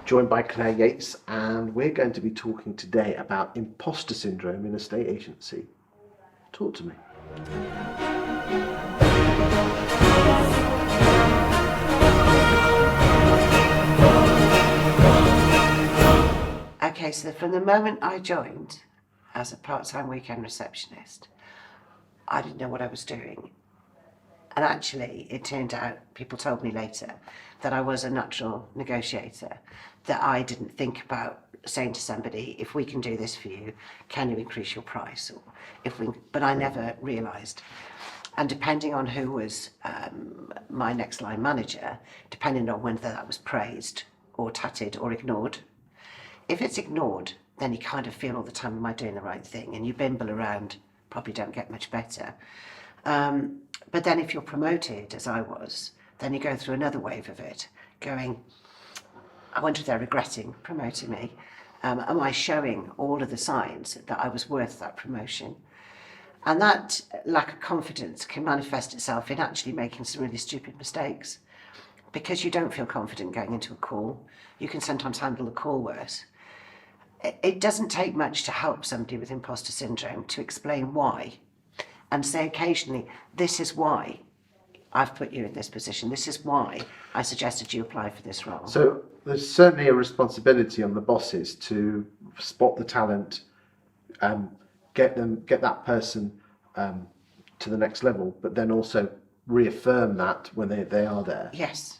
joined by Claire Yates, and we're going to be talking today about imposter syndrome in a state agency. Talk to me. Okay, so from the moment I joined as a part-time weekend receptionist, I didn't know what I was doing. And actually, it turned out, people told me later, that I was a natural negotiator, that I didn't think about saying to somebody, if we can do this for you, can you increase your price? Or but I never realised. And depending on who was my next line manager, depending on whether that was praised or tatted or ignored, if it's ignored, then you kind of feel all the time, am I doing the right thing? And you bimble around, probably don't get much better. But then if you're promoted, as I was, then you go through another wave of it, going, I wonder if they're regretting promoting me. Am I showing all of the signs that I was worth that promotion? And that lack of confidence can manifest itself in actually making some really stupid mistakes. Because you don't feel confident going into a call, you can sometimes handle the call worse. It doesn't take much to help somebody with imposter syndrome to explain why. And say occasionally, this is why I've put you in this position. This is why I suggested you apply for this role. So there's certainly a responsibility on the bosses to spot the talent, get that person to the next level, but then also reaffirm that when they are there. Yes.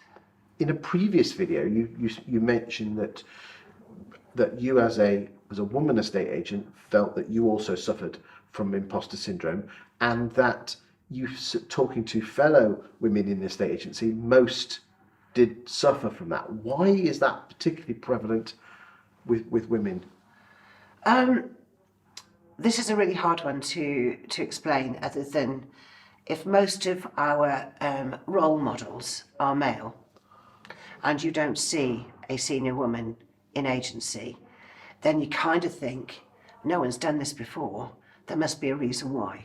In a previous video, you mentioned that you as a woman estate agent felt that you also suffered from imposter syndrome, and that you, talking to fellow women in the estate agency, most did suffer from that. Why is that particularly prevalent with women? This is a really hard one to explain, other than if most of our role models are male and you don't see a senior woman in agency, then you kind of think, no one's done this before, there must be a reason why.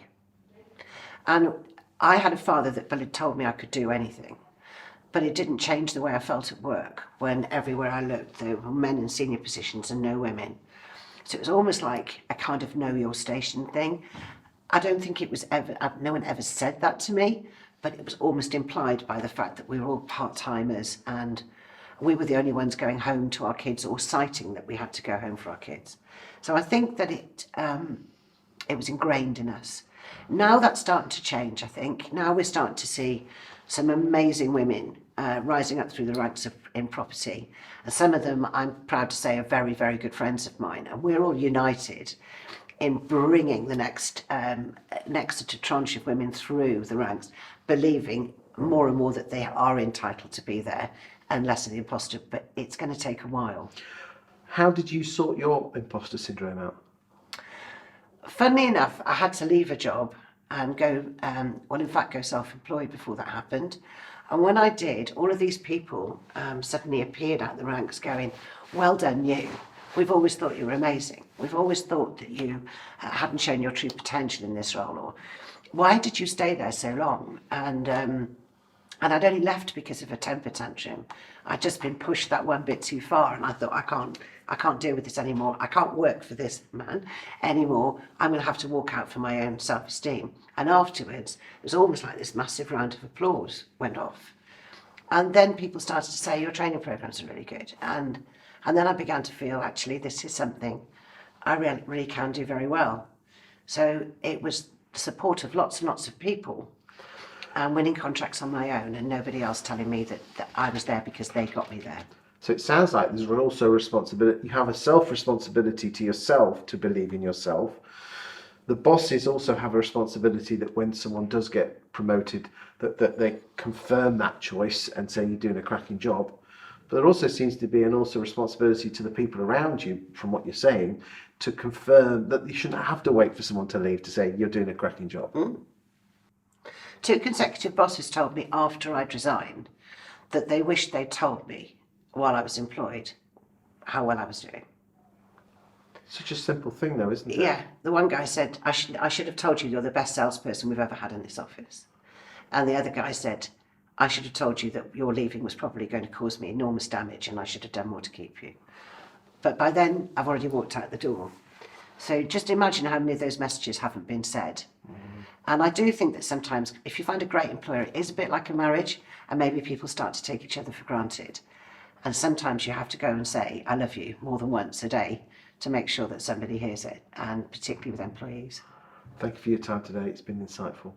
And I had a father that told me I could do anything, but it didn't change the way I felt at work when everywhere I looked there were men in senior positions and no women. So it was almost like a kind of know your station thing. I don't think it was ever, no one ever said that to me, but it was almost implied by the fact that we were all part-timers and we were the only ones going home to our kids or citing that we had to go home for our kids. So I think that it was ingrained in us. Now that's starting to change, I think. Now we're starting to see some amazing women rising up through the ranks in property. And some of them, I'm proud to say, are very, very good friends of mine. And we're all united in bringing the next tranche of women through the ranks, believing more and more that they are entitled to be there and less of the imposter. But it's going to take a while. How did you sort your imposter syndrome out? Funnily enough, I had to leave a job and go self-employed before that happened. And when I did, all of these people suddenly appeared out the ranks going, well done you. We've always thought you were amazing. We've always thought that you hadn't shown your true potential in this role. Or why did you stay there so long? And I'd only left because of a temper tantrum. I'd just been pushed that one bit too far, and I thought, I can't deal with this anymore. I can't work for this man anymore. I'm going to have to walk out for my own self-esteem. And afterwards, it was almost like this massive round of applause went off. And then people started to say, your training programs are really good. And then I began to feel, actually, this is something I really can do very well. So it was the support of lots and lots of people, and winning contracts on my own, and nobody else telling me that I was there because they got me there. So it sounds like there's also a responsibility. You have a self-responsibility to yourself to believe in yourself. The bosses also have a responsibility that when someone does get promoted, that they confirm that choice and say you're doing a cracking job. But there also seems to be also responsibility to the people around you, from what you're saying, to confirm that you shouldn't have to wait for someone to leave to say you're doing a cracking job. 2 consecutive bosses told me after I'd resigned that they wished they'd told me while I was employed how well I was doing. Such a simple thing though, isn't it? Yeah, the one guy said, I should have told you you're the best salesperson we've ever had in this office. And the other guy said, I should have told you that your leaving was probably going to cause me enormous damage and I should have done more to keep you. But by then, I've already walked out the door. So just imagine how many of those messages haven't been said. And I do think that sometimes if you find a great employer, it is a bit like a marriage, and maybe people start to take each other for granted. And sometimes you have to go and say, I love you, more than once a day to make sure that somebody hears it, and particularly with employees. Thank you for your time today. It's been insightful.